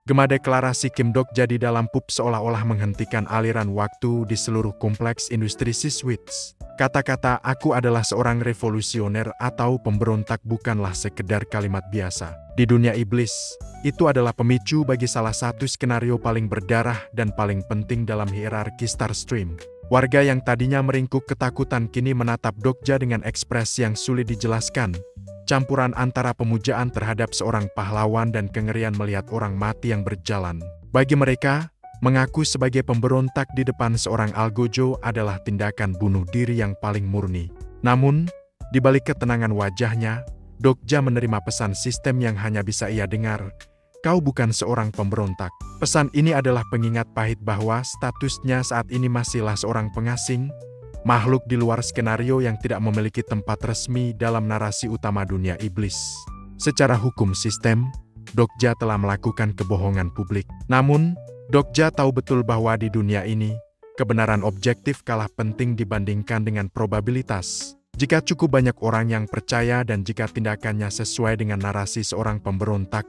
Gema deklarasi Kim Dokja di dalam pub seolah-olah menghentikan aliran waktu di seluruh kompleks industri Siswits. Kata-kata "aku adalah seorang revolusioner" atau pemberontak bukanlah sekedar kalimat biasa. Di dunia iblis, itu adalah pemicu bagi salah satu skenario paling berdarah dan paling penting dalam hierarki Starstream. Warga yang tadinya meringkuk ketakutan kini menatap Dokja dengan ekspresi yang sulit dijelaskan. Campuran antara pemujaan terhadap seorang pahlawan dan kengerian melihat orang mati yang berjalan. Bagi mereka, mengaku sebagai pemberontak di depan seorang algojo adalah tindakan bunuh diri yang paling murni. Namun, di balik ketenangan wajahnya, Dokja menerima pesan sistem yang hanya bisa ia dengar. "Kau bukan seorang pemberontak." Pesan ini adalah pengingat pahit bahwa statusnya saat ini masihlah seorang pengasing, makhluk di luar skenario yang tidak memiliki tempat resmi dalam narasi utama dunia iblis. Secara hukum sistem, Dokja telah melakukan kebohongan publik. Namun, Dokja tahu betul bahwa di dunia ini, kebenaran objektif kalah penting dibandingkan dengan probabilitas. Jika cukup banyak orang yang percaya dan jika tindakannya sesuai dengan narasi seorang pemberontak,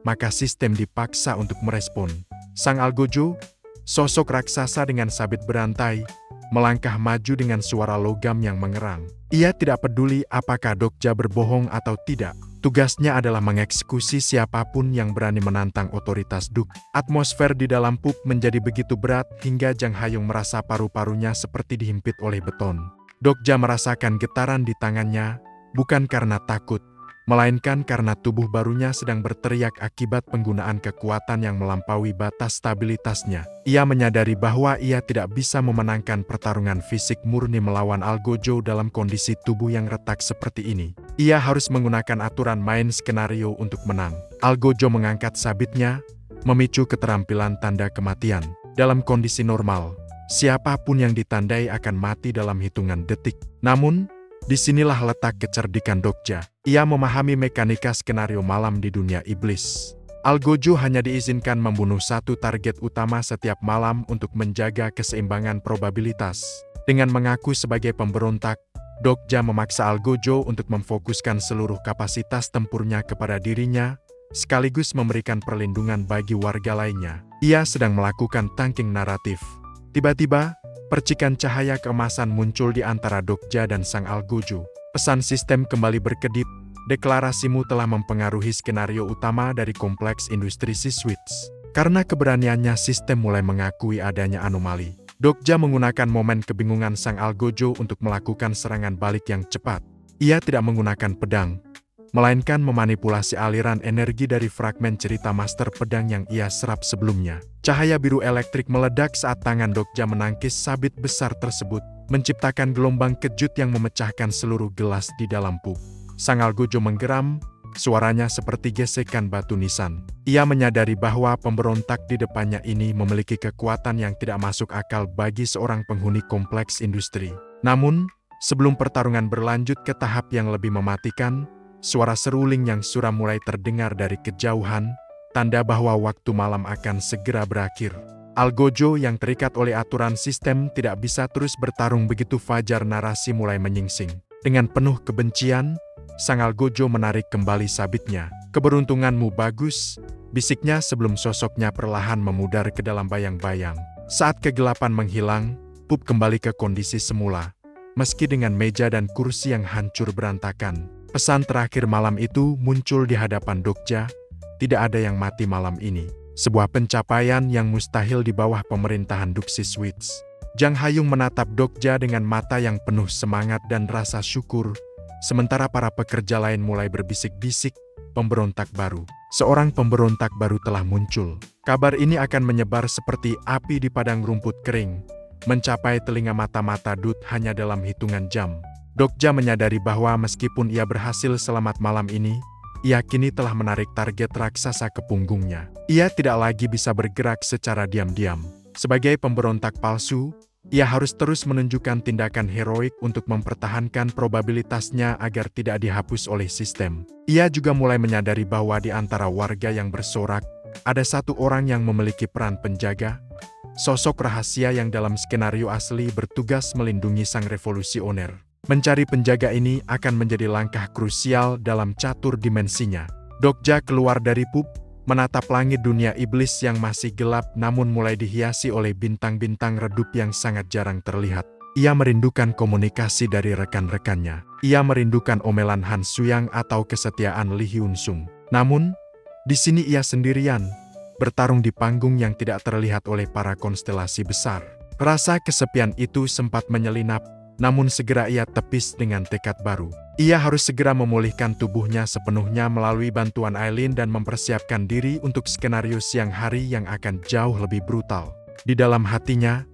maka sistem dipaksa untuk merespon. Sang algojo, sosok raksasa dengan sabit berantai, melangkah maju dengan suara logam yang mengerang. Ia tidak peduli apakah Dokja berbohong atau tidak. Tugasnya adalah mengeksekusi siapapun yang berani menantang otoritas Duk. Atmosfer di dalam pub menjadi begitu berat hingga Jang Hayung merasa paru-parunya seperti dihimpit oleh beton. Dokja merasakan getaran di tangannya, bukan karena takut, melainkan karena tubuh barunya sedang berteriak akibat penggunaan kekuatan yang melampaui batas stabilitasnya. Ia menyadari bahwa ia tidak bisa memenangkan pertarungan fisik murni melawan algojo dalam kondisi tubuh yang retak seperti ini. Ia harus menggunakan aturan main skenario untuk menang. Algojo mengangkat sabitnya, memicu keterampilan tanda kematian. Dalam kondisi normal, siapapun yang ditandai akan mati dalam hitungan detik. Namun, disinilah letak kecerdikan Dokja. Ia memahami mekanika skenario malam di dunia iblis. Algojo hanya diizinkan membunuh satu target utama setiap malam untuk menjaga keseimbangan probabilitas. Dengan mengaku sebagai pemberontak, Dokja memaksa algojo untuk memfokuskan seluruh kapasitas tempurnya kepada dirinya, sekaligus memberikan perlindungan bagi warga lainnya. Ia sedang melakukan tangking naratif. Tiba-tiba, percikan cahaya keemasan muncul di antara Dokja dan sang algojo. Pesan sistem kembali berkedip, deklarasimu telah mempengaruhi skenario utama dari kompleks industri Siswits. Karena keberaniannya sistem mulai mengakui adanya anomali. Dokja menggunakan momen kebingungan sang algojo untuk melakukan serangan balik yang cepat. Ia tidak menggunakan pedang, melainkan memanipulasi aliran energi dari fragmen cerita master pedang yang ia serap sebelumnya. Cahaya biru elektrik meledak saat tangan Dokja menangkis sabit besar tersebut, menciptakan gelombang kejut yang memecahkan seluruh gelas di dalam pub. Sang algojo menggeram, suaranya seperti gesekan batu nisan. Ia menyadari bahwa pemberontak di depannya ini memiliki kekuatan yang tidak masuk akal bagi seorang penghuni kompleks industri. Namun, sebelum pertarungan berlanjut ke tahap yang lebih mematikan, suara seruling yang suram mulai terdengar dari kejauhan, tanda bahwa waktu malam akan segera berakhir. Algojo yang terikat oleh aturan sistem tidak bisa terus bertarung begitu fajar narasi mulai menyingsing. Dengan penuh kebencian, sang algojo menarik kembali sabitnya. "Keberuntunganmu bagus," bisiknya sebelum sosoknya perlahan memudar ke dalam bayang-bayang. Saat kegelapan menghilang, pub kembali ke kondisi semula, meski dengan meja dan kursi yang hancur berantakan. Pesan terakhir malam itu muncul di hadapan Dokja, "Tidak ada yang mati malam ini." Sebuah pencapaian yang mustahil di bawah pemerintahan Duk Siswits. Jang Hayung menatap Dokja dengan mata yang penuh semangat dan rasa syukur, sementara para pekerja lain mulai berbisik-bisik, "Pemberontak baru. Seorang pemberontak baru telah muncul." Kabar ini akan menyebar seperti api di padang rumput kering, mencapai telinga mata-mata Dut hanya dalam hitungan jam. Dokja menyadari bahwa meskipun ia berhasil selamat malam ini, ia kini telah menarik target raksasa ke punggungnya. Ia tidak lagi bisa bergerak secara diam-diam. Sebagai pemberontak palsu, ia harus terus menunjukkan tindakan heroik untuk mempertahankan probabilitasnya agar tidak dihapus oleh sistem. Ia juga mulai menyadari bahwa di antara warga yang bersorak, ada satu orang yang memiliki peran penjaga, sosok rahasia yang dalam skenario asli bertugas melindungi sang revolusioner. Mencari penjaga ini akan menjadi langkah krusial dalam catur dimensinya. Dokja keluar dari pub, menatap langit dunia iblis yang masih gelap namun mulai dihiasi oleh bintang-bintang redup yang sangat jarang terlihat. Ia merindukan komunikasi dari rekan-rekannya. Ia merindukan omelan Han Suyang atau kesetiaan Lee Hyun Sung. Namun, di sini ia sendirian, bertarung di panggung yang tidak terlihat oleh para konstelasi besar. Rasa kesepian itu sempat menyelinap, namun segera ia tepis dengan tekad baru. Ia harus segera memulihkan tubuhnya sepenuhnya melalui bantuan Aileen dan mempersiapkan diri untuk skenario siang hari yang akan jauh lebih brutal. Di dalam hatinya,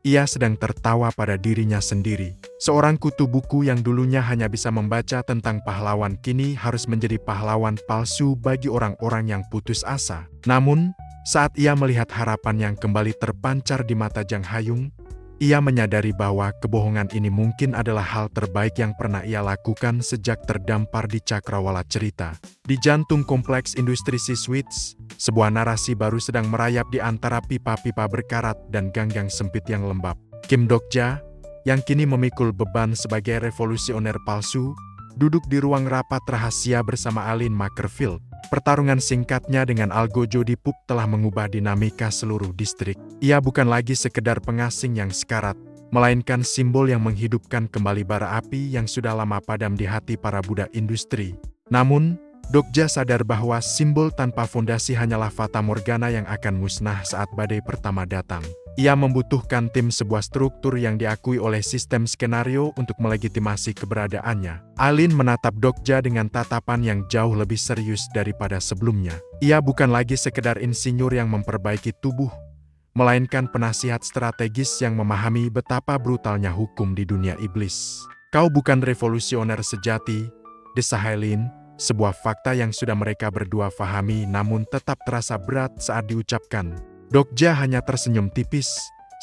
ia sedang tertawa pada dirinya sendiri. Seorang kutu buku yang dulunya hanya bisa membaca tentang pahlawan kini harus menjadi pahlawan palsu bagi orang-orang yang putus asa. Namun, saat ia melihat harapan yang kembali terpancar di mata Jang Hayung, ia menyadari bahwa kebohongan ini mungkin adalah hal terbaik yang pernah ia lakukan sejak terdampar di cakrawala cerita. Di jantung kompleks industri Siswits, sebuah narasi baru sedang merayap di antara pipa-pipa berkarat dan gang-gang sempit yang lembab. Kim Dokja, yang kini memikul beban sebagai revolusioner palsu, duduk di ruang rapat rahasia bersama Alin Makerfield. Pertarungan singkatnya dengan Algojo di PUB telah mengubah dinamika seluruh distrik. Ia bukan lagi sekedar pengasing yang sekarat, melainkan simbol yang menghidupkan kembali bara api yang sudah lama padam di hati para budak industri. Namun, Dokja sadar bahwa simbol tanpa fondasi hanyalah fata morgana yang akan musnah saat badai pertama datang. Ia membutuhkan tim sebuah struktur yang diakui oleh sistem skenario untuk melegitimasi keberadaannya. Alin menatap Dokja dengan tatapan yang jauh lebih serius daripada sebelumnya. Ia bukan lagi sekedar insinyur yang memperbaiki tubuh, melainkan penasihat strategis yang memahami betapa brutalnya hukum di dunia iblis. Kau bukan revolusioner sejati, desah Alin, sebuah fakta yang sudah mereka berdua fahami namun tetap terasa berat saat diucapkan. Dokja hanya tersenyum tipis,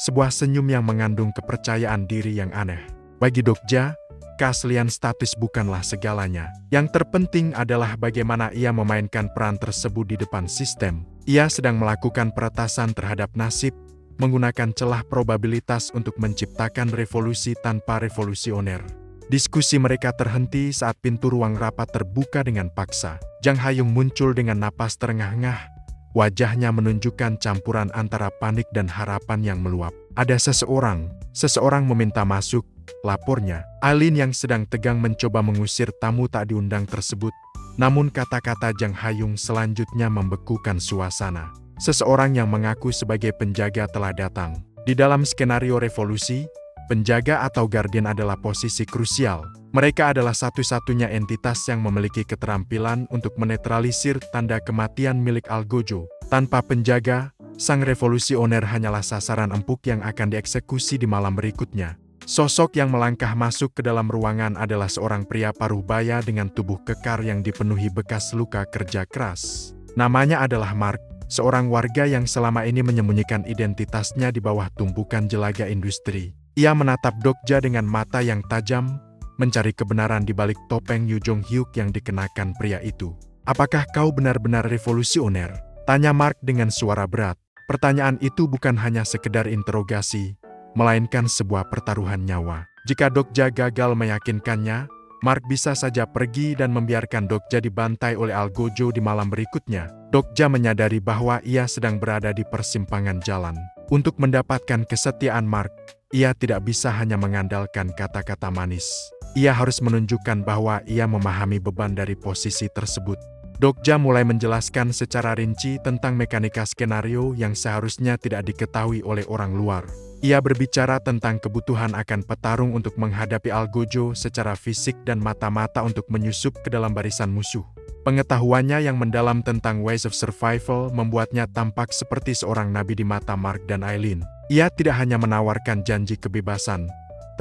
sebuah senyum yang mengandung kepercayaan diri yang aneh. Bagi Dokja, keaslian status bukanlah segalanya. Yang terpenting adalah bagaimana ia memainkan peran tersebut di depan sistem. Ia sedang melakukan peretasan terhadap nasib, menggunakan celah probabilitas untuk menciptakan revolusi tanpa revolusioner. Diskusi mereka terhenti saat pintu ruang rapat terbuka dengan paksa. Jang Hayung muncul dengan napas terengah-engah. Wajahnya menunjukkan campuran antara panik dan harapan yang meluap. Ada seseorang meminta masuk, lapornya. Alin yang sedang tegang mencoba mengusir tamu tak diundang tersebut. Namun kata-kata Jang Hayung selanjutnya membekukan suasana. Seseorang yang mengaku sebagai penjaga telah datang. Di dalam skenario revolusi, penjaga atau guardian adalah posisi krusial. Mereka adalah satu-satunya entitas yang memiliki keterampilan untuk menetralisir tanda kematian milik Algojo. Tanpa penjaga, sang revolusioner hanyalah sasaran empuk yang akan dieksekusi di malam berikutnya. Sosok yang melangkah masuk ke dalam ruangan adalah seorang pria paruh baya dengan tubuh kekar yang dipenuhi bekas luka kerja keras. Namanya adalah Mark, seorang warga yang selama ini menyembunyikan identitasnya di bawah tumpukan jelaga industri. Ia menatap Dokja dengan mata yang tajam, mencari kebenaran di balik topeng Yu Jong Hyuk yang dikenakan pria itu. Apakah kau benar-benar revolusioner? Tanya Mark dengan suara berat. Pertanyaan itu bukan hanya sekedar interogasi, melainkan sebuah pertaruhan nyawa. Jika Dokja gagal meyakinkannya, Mark bisa saja pergi dan membiarkan Dokja dibantai oleh Algojo di malam berikutnya. Dokja menyadari bahwa ia sedang berada di persimpangan jalan. Untuk mendapatkan kesetiaan Mark, ia tidak bisa hanya mengandalkan kata-kata manis. Ia harus menunjukkan bahwa ia memahami beban dari posisi tersebut. Dokja mulai menjelaskan secara rinci tentang mekanika skenario yang seharusnya tidak diketahui oleh orang luar. Ia berbicara tentang kebutuhan akan petarung untuk menghadapi Algojo secara fisik dan mata-mata untuk menyusup ke dalam barisan musuh. Pengetahuannya yang mendalam tentang ways of survival membuatnya tampak seperti seorang nabi di mata Mark dan Aileen. Ia tidak hanya menawarkan janji kebebasan,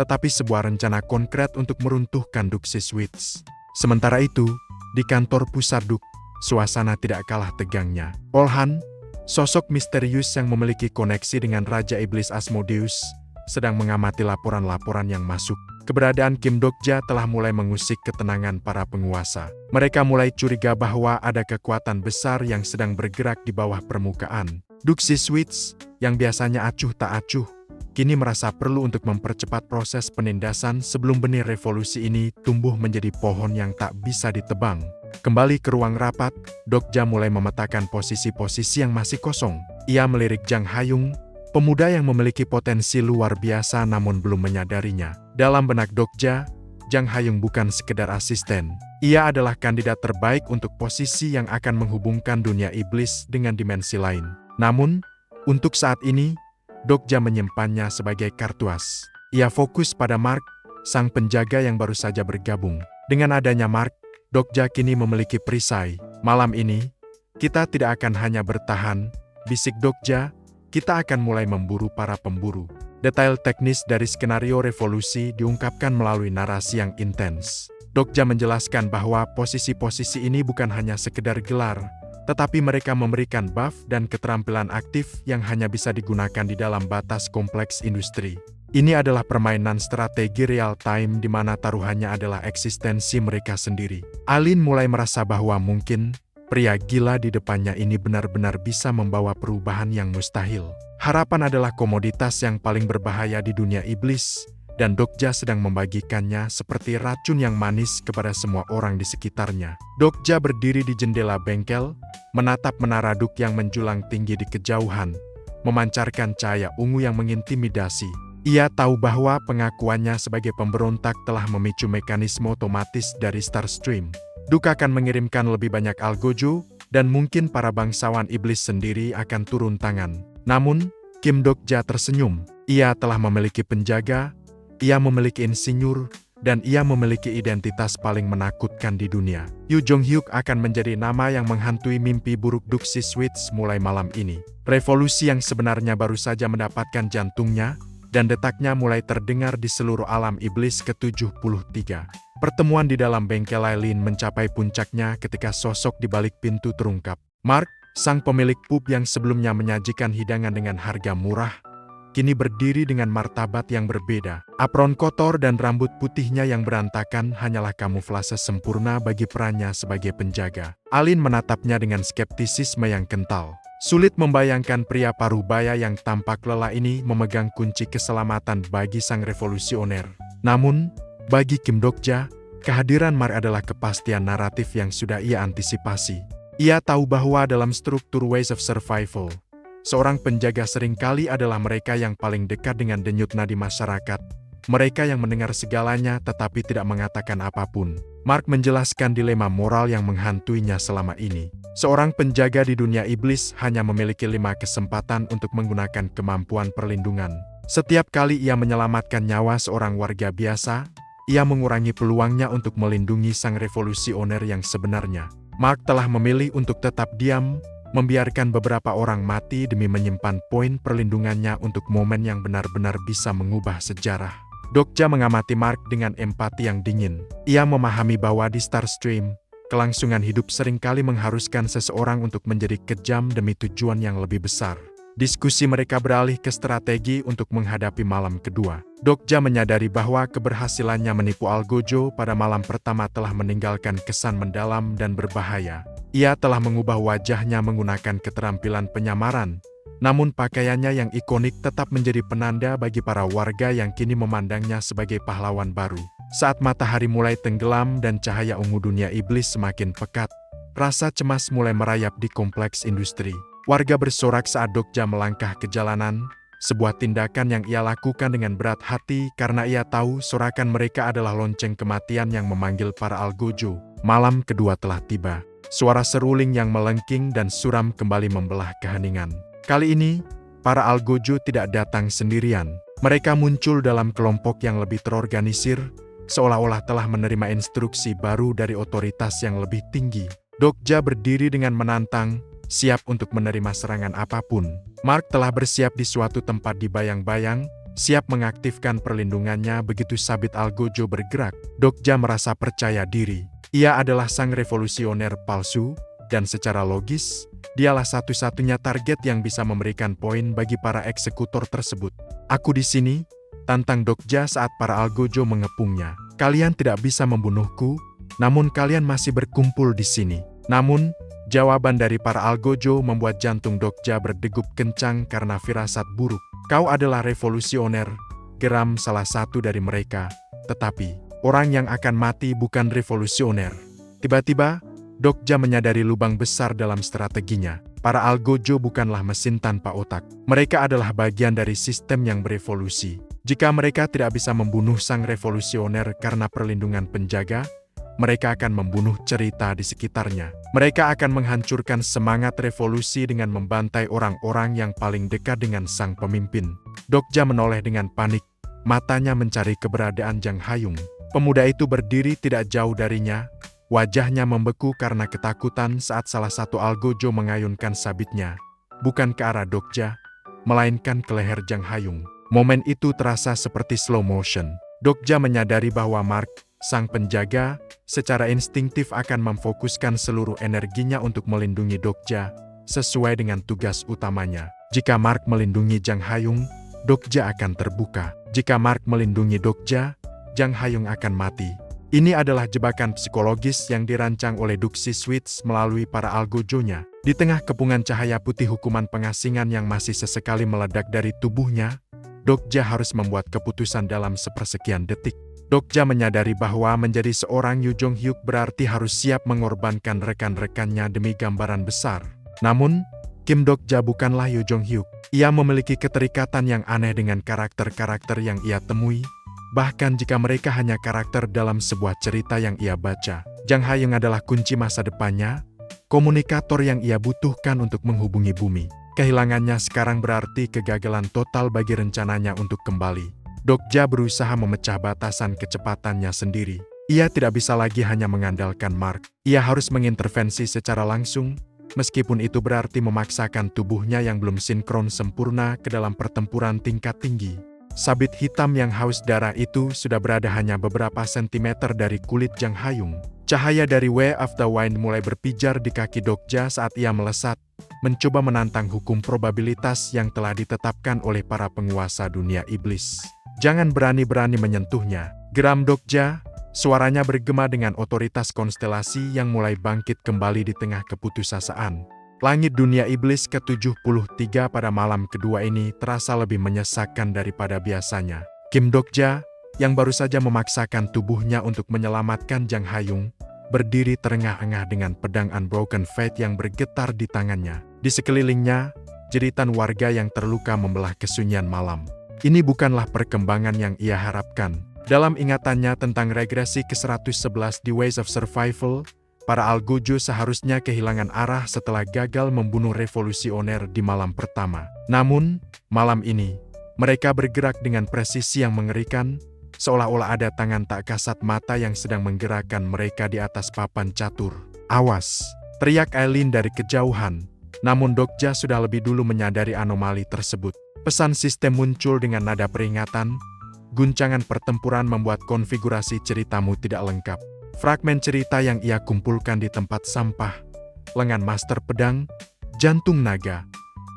tetapi sebuah rencana konkret untuk meruntuhkan Duk Siswits. Sementara itu, di kantor pusat Duk, suasana tidak kalah tegangnya. Olhan, sosok misterius yang memiliki koneksi dengan Raja Iblis Asmodeus, sedang mengamati laporan-laporan yang masuk. Keberadaan Kim Dokja telah mulai mengusik ketenangan para penguasa. Mereka mulai curiga bahwa ada kekuatan besar yang sedang bergerak di bawah permukaan. Duk Siswits, yang biasanya acuh tak acuh, kini merasa perlu untuk mempercepat proses penindasan sebelum benih revolusi ini tumbuh menjadi pohon yang tak bisa ditebang. Kembali ke ruang rapat, Dokja mulai memetakan posisi-posisi yang masih kosong. Ia melirik Jang Hayung, pemuda yang memiliki potensi luar biasa namun belum menyadarinya. Dalam benak Dokja, Jang Hayung bukan sekedar asisten. Ia adalah kandidat terbaik untuk posisi yang akan menghubungkan dunia iblis dengan dimensi lain. Namun, untuk saat ini, Dokja menyimpannya sebagai kartu as. Ia fokus pada Mark, sang penjaga yang baru saja bergabung. Dengan adanya Mark, Dokja kini memiliki perisai. Malam ini, kita tidak akan hanya bertahan, bisik Dokja, kita akan mulai memburu para pemburu. Detail teknis dari skenario revolusi diungkapkan melalui narasi yang intens. Dokja menjelaskan bahwa posisi-posisi ini bukan hanya sekedar gelar, tetapi mereka memberikan buff dan keterampilan aktif yang hanya bisa digunakan di dalam batas kompleks industri. Ini adalah permainan strategi real-time di mana taruhannya adalah eksistensi mereka sendiri. Alin mulai merasa bahwa mungkin pria gila di depannya ini benar-benar bisa membawa perubahan yang mustahil. Harapan adalah komoditas yang paling berbahaya di dunia iblis, dan Dokja sedang membagikannya seperti racun yang manis kepada semua orang di sekitarnya. Dokja berdiri di jendela bengkel, menatap menara Duk yang menjulang tinggi di kejauhan, memancarkan cahaya ungu yang mengintimidasi. Ia tahu bahwa pengakuannya sebagai pemberontak telah memicu mekanisme otomatis dari Starstream. Duk akan mengirimkan lebih banyak algojo, dan mungkin para bangsawan iblis sendiri akan turun tangan. Namun, Kim Dokja tersenyum. Ia telah memiliki penjaga, ia memiliki insinyur, dan ia memiliki identitas paling menakutkan di dunia. Yu Jong-hyuk akan menjadi nama yang menghantui mimpi buruk Duxi Switch mulai malam ini. Revolusi yang sebenarnya baru saja mendapatkan jantungnya, dan detaknya mulai terdengar di seluruh alam iblis ke-73. Pertemuan di dalam bengkel Lailin mencapai puncaknya ketika sosok di balik pintu terungkap. Mark, sang pemilik pub yang sebelumnya menyajikan hidangan dengan harga murah, kini berdiri dengan martabat yang berbeda. Apron kotor dan rambut putihnya yang berantakan hanyalah kamuflase sempurna bagi perannya sebagai penjaga. Alin menatapnya dengan skeptisisme yang kental. Sulit membayangkan pria parubaya yang tampak lelah ini memegang kunci keselamatan bagi sang revolusioner. Namun, bagi Kim Dokja, kehadiran Mark adalah kepastian naratif yang sudah ia antisipasi. Ia tahu bahwa dalam struktur Ways of Survival, seorang penjaga seringkali adalah mereka yang paling dekat dengan denyut nadi masyarakat. Mereka yang mendengar segalanya tetapi tidak mengatakan apapun. Mark menjelaskan dilema moral yang menghantuinya selama ini. Seorang penjaga di dunia iblis hanya memiliki 5 kesempatan untuk menggunakan kemampuan perlindungan. Setiap kali ia menyelamatkan nyawa seorang warga biasa, ia mengurangi peluangnya untuk melindungi sang revolusioner yang sebenarnya. Mark telah memilih untuk tetap diam, membiarkan beberapa orang mati demi menyimpan poin perlindungannya untuk momen yang benar-benar bisa mengubah sejarah. Dokja mengamati Mark dengan empati yang dingin. Ia memahami bahwa di Starstream, kelangsungan hidup seringkali mengharuskan seseorang untuk menjadi kejam demi tujuan yang lebih besar. Diskusi mereka beralih ke strategi untuk menghadapi malam kedua. Dokja menyadari bahwa keberhasilannya menipu Algojo pada malam pertama telah meninggalkan kesan mendalam dan berbahaya. Ia telah mengubah wajahnya menggunakan keterampilan penyamaran, namun pakaiannya yang ikonik tetap menjadi penanda bagi para warga yang kini memandangnya sebagai pahlawan baru. Saat matahari mulai tenggelam dan cahaya ungu dunia iblis semakin pekat, rasa cemas mulai merayap di kompleks industri. Warga bersorak saat Dokja melangkah ke jalanan, sebuah tindakan yang ia lakukan dengan berat hati karena ia tahu sorakan mereka adalah lonceng kematian yang memanggil para algojo. Malam kedua telah tiba. Suara seruling yang melengking dan suram kembali membelah keheningan. Kali ini, para algojo tidak datang sendirian. Mereka muncul dalam kelompok yang lebih terorganisir, seolah-olah telah menerima instruksi baru dari otoritas yang lebih tinggi. Dokja berdiri dengan menantang, siap untuk menerima serangan apapun. Mark telah bersiap di suatu tempat di bayang-bayang, siap mengaktifkan perlindungannya begitu sabit algojo bergerak. Dokja merasa percaya diri. Ia adalah sang revolusioner palsu, dan secara logis, dialah satu-satunya target yang bisa memberikan poin bagi para eksekutor tersebut. Aku di sini, tantang Dokja saat para algojo mengepungnya. Kalian tidak bisa membunuhku, namun kalian masih berkumpul di sini. Namun, jawaban dari para algojo membuat jantung Dokja berdegup kencang karena firasat buruk. Kau adalah revolusioner, geram salah satu dari mereka, tetapi orang yang akan mati bukan revolusioner. Tiba-tiba, Dokja menyadari lubang besar dalam strateginya. Para algojo bukanlah mesin tanpa otak. Mereka adalah bagian dari sistem yang berevolusi. Jika mereka tidak bisa membunuh sang revolusioner karena perlindungan penjaga, mereka akan membunuh cerita di sekitarnya. Mereka akan menghancurkan semangat revolusi dengan membantai orang-orang yang paling dekat dengan sang pemimpin. Dokja menoleh dengan panik, matanya mencari keberadaan Jang Hayung. Pemuda itu berdiri tidak jauh darinya, wajahnya membeku karena ketakutan saat salah satu algojo mengayunkan sabitnya, bukan ke arah Dokja, melainkan ke leher Jang Hayung. Momen itu terasa seperti slow motion. Dokja menyadari bahwa Mark, sang penjaga, secara instingtif akan memfokuskan seluruh energinya untuk melindungi Dokja, sesuai dengan tugas utamanya. Jika Mark melindungi Jang Hayung, Dokja akan terbuka. Jika Mark melindungi Dokja, Jang Hayung akan mati. Ini adalah jebakan psikologis yang dirancang oleh Duxi Switch melalui para algojonya. Di tengah kepungan cahaya putih hukuman pengasingan yang masih sesekali meledak dari tubuhnya, Dokja harus membuat keputusan dalam sepersekian detik. Dokja menyadari bahwa menjadi seorang Yu Jong Hyuk berarti harus siap mengorbankan rekan-rekannya demi gambaran besar. Namun, Kim Dokja bukanlah Yu Jong Hyuk. Ia memiliki keterikatan yang aneh dengan karakter-karakter yang ia temui, bahkan jika mereka hanya karakter dalam sebuah cerita yang ia baca. Jang Hayung adalah kunci masa depannya, komunikator yang ia butuhkan untuk menghubungi bumi. Kehilangannya sekarang berarti kegagalan total bagi rencananya untuk kembali. Dokja berusaha memecah batasan kecepatannya sendiri. Ia tidak bisa lagi hanya mengandalkan Mark. Ia harus mengintervensi secara langsung, meskipun itu berarti memaksakan tubuhnya yang belum sinkron sempurna ke dalam pertempuran tingkat tinggi. Sabit hitam yang haus darah itu sudah berada hanya beberapa sentimeter dari kulit Jang Hayung. Cahaya dari Way of the Wind mulai berpijar di kaki Dokja saat ia melesat, mencoba menantang hukum probabilitas yang telah ditetapkan oleh para penguasa dunia iblis. Jangan berani-berani menyentuhnya, geram Dokja. Suaranya bergema dengan otoritas konstelasi yang mulai bangkit kembali di tengah keputusasaan. Langit dunia iblis ke-73 pada malam kedua ini terasa lebih menyesakkan daripada biasanya. Kim Dokja, yang baru saja memaksakan tubuhnya untuk menyelamatkan Jang Hayung, berdiri terengah-engah dengan pedang Unbroken Fate yang bergetar di tangannya. Di sekelilingnya, jeritan warga yang terluka membelah kesunyian malam. Ini bukanlah perkembangan yang ia harapkan. Dalam ingatannya tentang regresi ke-111 di Ways of Survival, para algojo seharusnya kehilangan arah setelah gagal membunuh revolusioner di malam pertama. Namun, malam ini, mereka bergerak dengan presisi yang mengerikan, seolah-olah ada tangan tak kasat mata yang sedang menggerakkan mereka di atas papan catur. "Awas!" teriak Aileen dari kejauhan. Namun Dokja sudah lebih dulu menyadari anomali tersebut. Pesan sistem muncul dengan nada peringatan. Guncangan pertempuran membuat konfigurasi ceritamu tidak lengkap. Fragmen cerita yang ia kumpulkan di tempat sampah, lengan master pedang, jantung naga,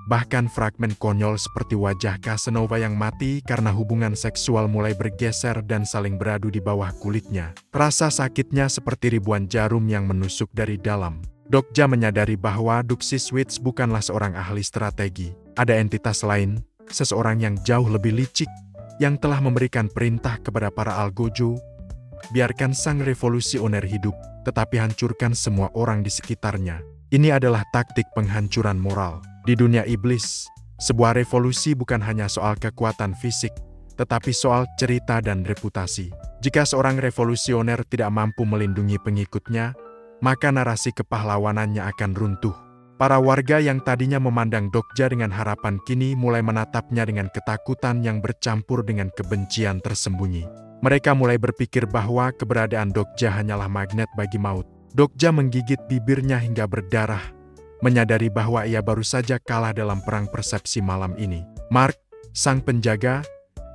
bahkan fragmen konyol seperti wajah Casanova yang mati karena hubungan seksual mulai bergeser dan saling beradu di bawah kulitnya. Rasa sakitnya seperti ribuan jarum yang menusuk dari dalam. Dokja menyadari bahwa Duxi Switch bukanlah seorang ahli strategi. Ada entitas lain, seseorang yang jauh lebih licik, yang telah memberikan perintah kepada para algojo, biarkan sang revolusioner hidup, tetapi hancurkan semua orang di sekitarnya. Ini adalah taktik penghancuran moral. Di dunia iblis, sebuah revolusi bukan hanya soal kekuatan fisik, tetapi soal cerita dan reputasi. Jika seorang revolusioner tidak mampu melindungi pengikutnya, maka narasi kepahlawanannya akan runtuh. Para warga yang tadinya memandang Dokja dengan harapan kini mulai menatapnya dengan ketakutan yang bercampur dengan kebencian tersembunyi. Mereka mulai berpikir bahwa keberadaan Dokja hanyalah magnet bagi maut. Dokja menggigit bibirnya hingga berdarah, menyadari bahwa ia baru saja kalah dalam perang persepsi malam ini. Mark, sang penjaga,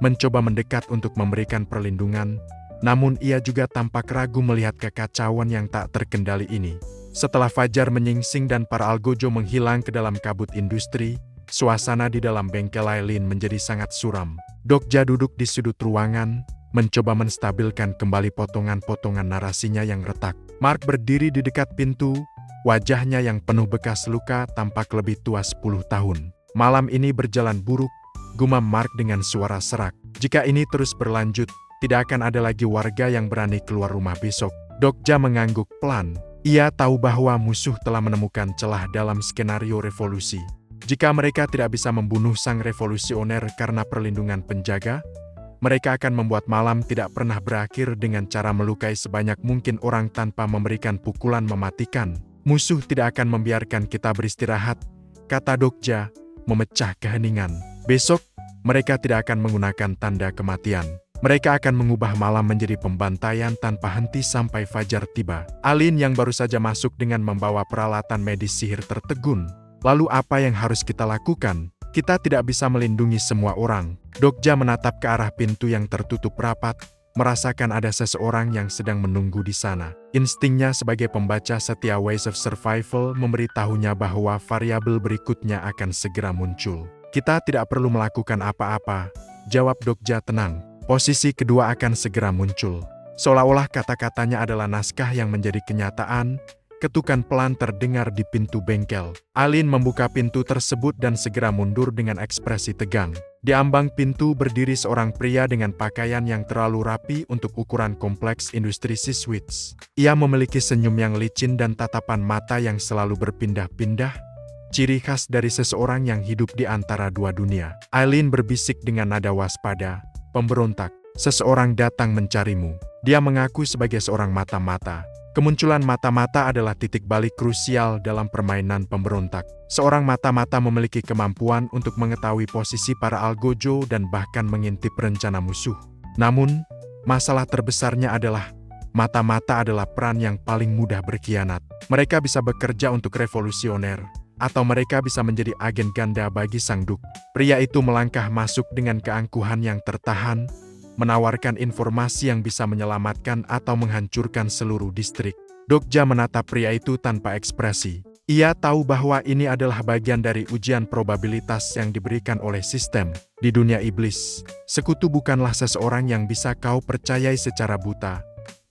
mencoba mendekat untuk memberikan perlindungan, namun ia juga tampak ragu melihat kekacauan yang tak terkendali ini. Setelah fajar menyingsing dan para algojo menghilang ke dalam kabut industri, suasana di dalam bengkel Aileen menjadi sangat suram. Dokja duduk di sudut ruangan, mencoba menstabilkan kembali potongan-potongan narasinya yang retak. Mark berdiri di dekat pintu, wajahnya yang penuh bekas luka tampak lebih tua 10 tahun. "Malam ini berjalan buruk," gumam Mark dengan suara serak. "Jika ini terus berlanjut, tidak akan ada lagi warga yang berani keluar rumah besok." Dokja mengangguk pelan. Ia tahu bahwa musuh telah menemukan celah dalam skenario revolusi. Jika mereka tidak bisa membunuh sang revolusioner karena perlindungan penjaga, mereka akan membuat malam tidak pernah berakhir dengan cara melukai sebanyak mungkin orang tanpa memberikan pukulan mematikan. Musuh tidak akan membiarkan kita beristirahat, kata Dokja, memecah keheningan. Besok, mereka tidak akan menggunakan tanda kematian. Mereka akan mengubah malam menjadi pembantaian tanpa henti sampai fajar tiba. Alin yang baru saja masuk dengan membawa peralatan medis sihir tertegun. Lalu apa yang harus kita lakukan? Kita tidak bisa melindungi semua orang. Dokja menatap ke arah pintu yang tertutup rapat, merasakan ada seseorang yang sedang menunggu di sana. Instingnya sebagai pembaca setia Ways of Survival memberitahunya bahwa variabel berikutnya akan segera muncul. Kita tidak perlu melakukan apa-apa, jawab Dokja tenang. Posisi kedua akan segera muncul. Seolah-olah kata-katanya adalah naskah yang menjadi kenyataan, ketukan pelan terdengar di pintu bengkel. Alin membuka pintu tersebut dan segera mundur dengan ekspresi tegang. Di ambang pintu berdiri seorang pria dengan pakaian yang terlalu rapi untuk ukuran kompleks industri Siswitz. Ia memiliki senyum yang licin dan tatapan mata yang selalu berpindah-pindah, ciri khas dari seseorang yang hidup di antara dua dunia. Alin berbisik dengan nada waspada, "Pemberontak, seseorang datang mencarimu." Dia mengaku sebagai seorang mata-mata. Kemunculan mata-mata adalah titik balik krusial dalam permainan pemberontak. Seorang mata-mata memiliki kemampuan untuk mengetahui posisi para algojo dan bahkan mengintip rencana musuh. Namun, masalah terbesarnya adalah mata-mata adalah peran yang paling mudah berkhianat. Mereka bisa bekerja untuk revolusioner, atau mereka bisa menjadi agen ganda bagi sang duk. Pria itu melangkah masuk dengan keangkuhan yang tertahan, menawarkan informasi yang bisa menyelamatkan atau menghancurkan seluruh distrik. Dokja menatap pria itu tanpa ekspresi. Ia tahu bahwa ini adalah bagian dari ujian probabilitas yang diberikan oleh sistem. Di dunia iblis, sekutu bukanlah seseorang yang bisa kau percayai secara buta,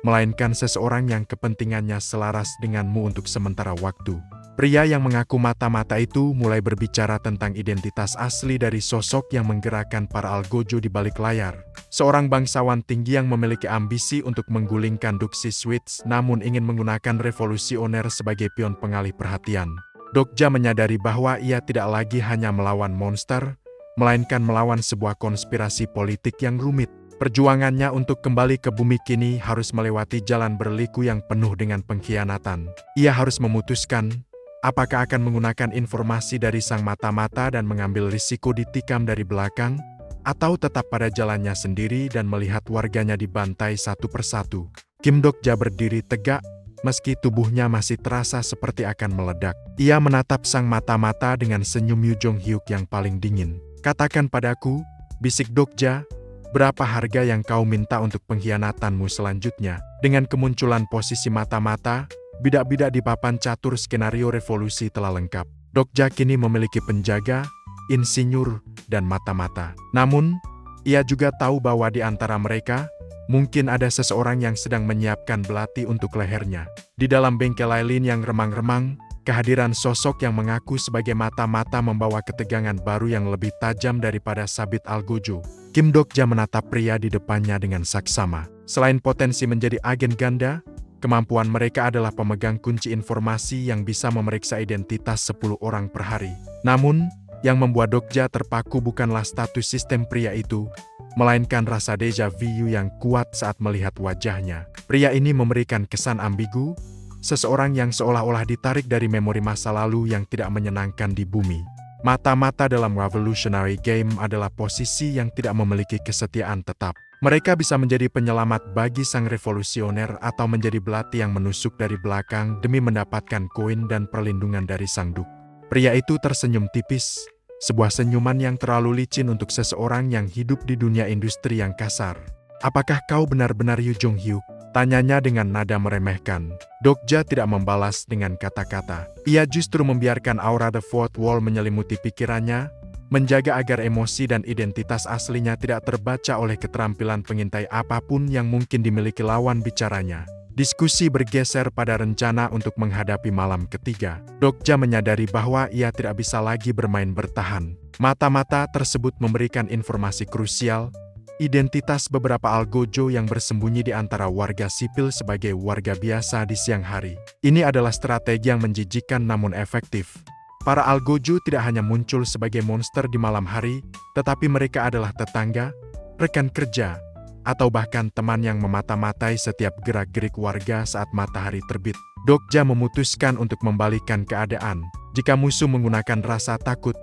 melainkan seseorang yang kepentingannya selaras denganmu untuk sementara waktu. Pria yang mengaku mata-mata itu mulai berbicara tentang identitas asli dari sosok yang menggerakkan para algojo di balik layar. Seorang bangsawan tinggi yang memiliki ambisi untuk menggulingkan Duk Siswitz namun ingin menggunakan revolusioner sebagai pion pengalih perhatian. Dokja menyadari bahwa ia tidak lagi hanya melawan monster, melainkan melawan sebuah konspirasi politik yang rumit. Perjuangannya untuk kembali ke bumi kini harus melewati jalan berliku yang penuh dengan pengkhianatan. Ia harus memutuskan apakah akan menggunakan informasi dari sang mata-mata dan mengambil risiko ditikam dari belakang, atau tetap pada jalannya sendiri dan melihat warganya dibantai satu persatu. Kim Dokja berdiri tegak, meski tubuhnya masih terasa seperti akan meledak. Ia menatap sang mata-mata dengan senyum Yu Jong Hyuk yang paling dingin. "Katakan padaku," bisik Dokja, "berapa harga yang kau minta untuk pengkhianatanmu selanjutnya?" Dengan kemunculan posisi mata-mata, bidak-bidak di papan catur skenario revolusi telah lengkap. Dokja kini memiliki penjaga, insinyur, dan mata-mata. Namun, ia juga tahu bahwa di antara mereka, mungkin ada seseorang yang sedang menyiapkan belati untuk lehernya. Di dalam bengkel Ailin yang remang-remang, kehadiran sosok yang mengaku sebagai mata-mata membawa ketegangan baru yang lebih tajam daripada sabit algojo. Kim Dokja menatap pria di depannya dengan saksama. Selain potensi menjadi agen ganda, kemampuan mereka adalah pemegang kunci informasi yang bisa memeriksa identitas 10 orang per hari. Namun, yang membuat Dokja terpaku bukanlah status sistem pria itu, melainkan rasa deja vu yang kuat saat melihat wajahnya. Pria ini memberikan kesan ambigu, seseorang yang seolah-olah ditarik dari memori masa lalu yang tidak menyenangkan di bumi. Mata-mata dalam Revolutionary Game adalah posisi yang tidak memiliki kesetiaan tetap. Mereka bisa menjadi penyelamat bagi sang revolusioner atau menjadi belati yang menusuk dari belakang demi mendapatkan koin dan perlindungan dari sang duk. Pria itu tersenyum tipis, sebuah senyuman yang terlalu licin untuk seseorang yang hidup di dunia industri yang kasar. "Apakah kau benar-benar Yu Jong Hyuk?" tanyanya dengan nada meremehkan. Dokja tidak membalas dengan kata-kata. Ia justru membiarkan aura The Fourth Wall menyelimuti pikirannya, menjaga agar emosi dan identitas aslinya tidak terbaca oleh keterampilan pengintai apapun yang mungkin dimiliki lawan bicaranya. Diskusi bergeser pada rencana untuk menghadapi malam ketiga. Dokja menyadari bahwa ia tidak bisa lagi bermain bertahan. Mata-mata tersebut memberikan informasi krusial, identitas beberapa algojo yang bersembunyi di antara warga sipil sebagai warga biasa di siang hari. Ini adalah strategi yang menjijikkan namun efektif. Para algojo tidak hanya muncul sebagai monster di malam hari, tetapi mereka adalah tetangga, rekan kerja, atau bahkan teman yang memata-matai setiap gerak-gerik warga saat matahari terbit. Dokja memutuskan untuk membalikan keadaan. Jika musuh menggunakan rasa takut,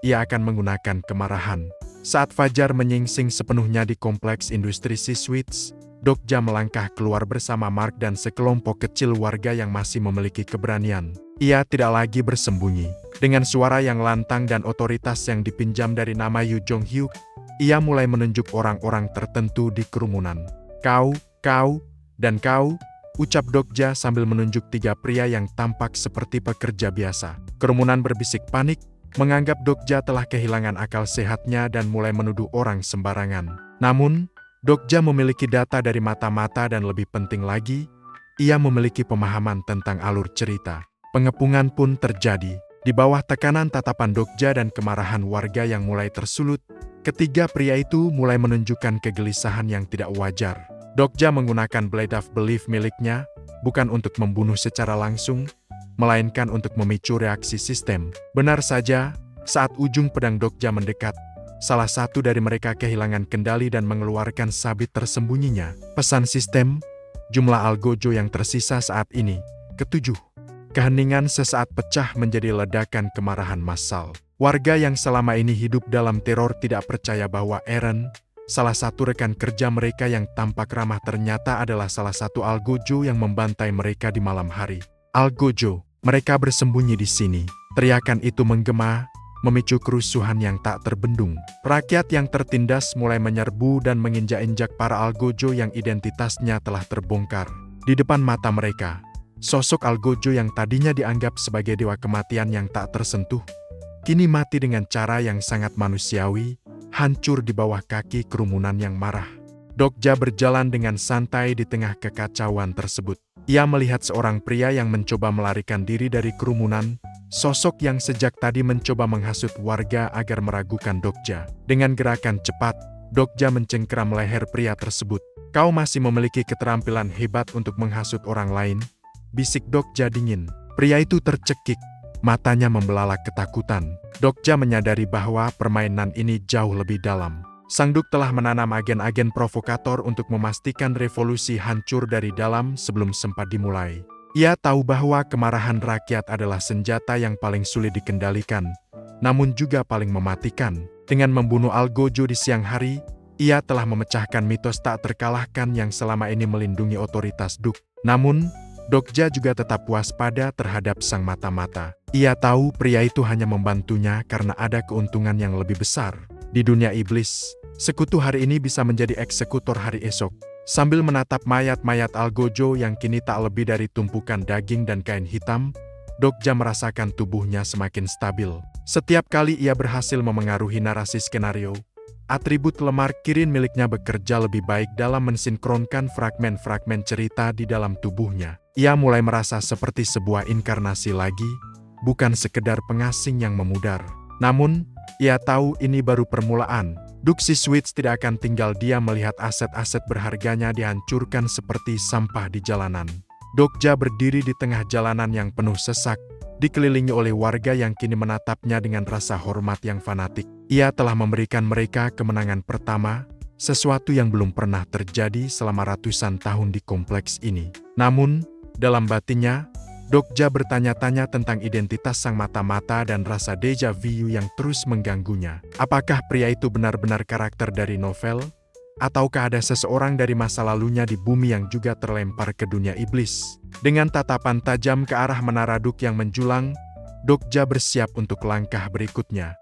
ia akan menggunakan kemarahan. Saat fajar menyingsing sepenuhnya di kompleks industri Siswitz, Dokja melangkah keluar bersama Mark dan sekelompok kecil warga yang masih memiliki keberanian. Ia tidak lagi bersembunyi. Dengan suara yang lantang dan otoritas yang dipinjam dari nama Yu Jong-hyuk, ia mulai menunjuk orang-orang tertentu di kerumunan. Kau, dan kau, ucap Dokja sambil menunjuk 3 pria yang tampak seperti pekerja biasa. Kerumunan berbisik panik, menganggap Dokja telah kehilangan akal sehatnya dan mulai menuduh orang sembarangan. Namun, Dokja memiliki data dari mata-mata dan lebih penting lagi, ia memiliki pemahaman tentang alur cerita. Pengepungan pun terjadi. Di bawah tekanan tatapan Dokja dan kemarahan warga yang mulai tersulut, ketiga pria itu mulai menunjukkan kegelisahan yang tidak wajar. Dokja menggunakan Blade of Belief miliknya, bukan untuk membunuh secara langsung, melainkan untuk memicu reaksi sistem. Benar saja, saat ujung pedang Dokja mendekat, salah satu dari mereka kehilangan kendali dan mengeluarkan sabit tersembunyinya. Pesan sistem, jumlah algojo yang tersisa saat ini, ke-7. Keheningan sesaat pecah menjadi ledakan kemarahan massal. Warga yang selama ini hidup dalam teror tidak percaya bahwa Eren, salah satu rekan kerja mereka yang tampak ramah ternyata adalah salah satu algojo yang membantai mereka di malam hari. Algojo, mereka bersembunyi di sini. Teriakan itu menggema, memicu kerusuhan yang tak terbendung. Rakyat yang tertindas mulai menyerbu dan menginjak-injak para algojo yang identitasnya telah terbongkar. Di depan mata mereka, sosok algojo yang tadinya dianggap sebagai dewa kematian yang tak tersentuh, kini mati dengan cara yang sangat manusiawi, hancur di bawah kaki kerumunan yang marah. Dokja berjalan dengan santai di tengah kekacauan tersebut. Ia melihat seorang pria yang mencoba melarikan diri dari kerumunan, sosok yang sejak tadi mencoba menghasut warga agar meragukan Dokja. Dengan gerakan cepat, Dokja mencengkeram leher pria tersebut. Kau masih memiliki keterampilan hebat untuk menghasut orang lain, bisik Dokja dingin. Pria itu tercekik, matanya membelalak ketakutan. Dokja menyadari bahwa permainan ini jauh lebih dalam. Sang Duk telah menanam agen-agen provokator untuk memastikan revolusi hancur dari dalam sebelum sempat dimulai. Ia tahu bahwa kemarahan rakyat adalah senjata yang paling sulit dikendalikan, namun juga paling mematikan. Dengan membunuh algojo di siang hari, ia telah memecahkan mitos tak terkalahkan yang selama ini melindungi otoritas Duk. Namun, Dokja juga tetap waspada terhadap sang mata-mata. Ia tahu pria itu hanya membantunya karena ada keuntungan yang lebih besar. Di dunia iblis, sekutu hari ini bisa menjadi eksekutor hari esok. Sambil menatap mayat-mayat algojo yang kini tak lebih dari tumpukan daging dan kain hitam, Dokja merasakan tubuhnya semakin stabil. Setiap kali ia berhasil memengaruhi narasi skenario, atribut lemar kirin miliknya bekerja lebih baik dalam mensinkronkan fragmen-fragmen cerita di dalam tubuhnya. Ia mulai merasa seperti sebuah inkarnasi lagi, bukan sekedar pengasing yang memudar. Namun, ia tahu ini baru permulaan. Duk Siswitz tidak akan tinggal diam melihat aset-aset berharganya dihancurkan seperti sampah di jalanan. Dokja berdiri di tengah jalanan yang penuh sesak, dikelilingi oleh warga yang kini menatapnya dengan rasa hormat yang fanatik. Ia telah memberikan mereka kemenangan pertama, sesuatu yang belum pernah terjadi selama ratusan tahun di kompleks ini. Namun, dalam batinnya, Dokja bertanya-tanya tentang identitas sang mata-mata dan rasa deja vu yang terus mengganggunya. Apakah pria itu benar-benar karakter dari novel? Ataukah ada seseorang dari masa lalunya di bumi yang juga terlempar ke dunia iblis? Dengan tatapan tajam ke arah menara Duk yang menjulang, Dokja bersiap untuk langkah berikutnya.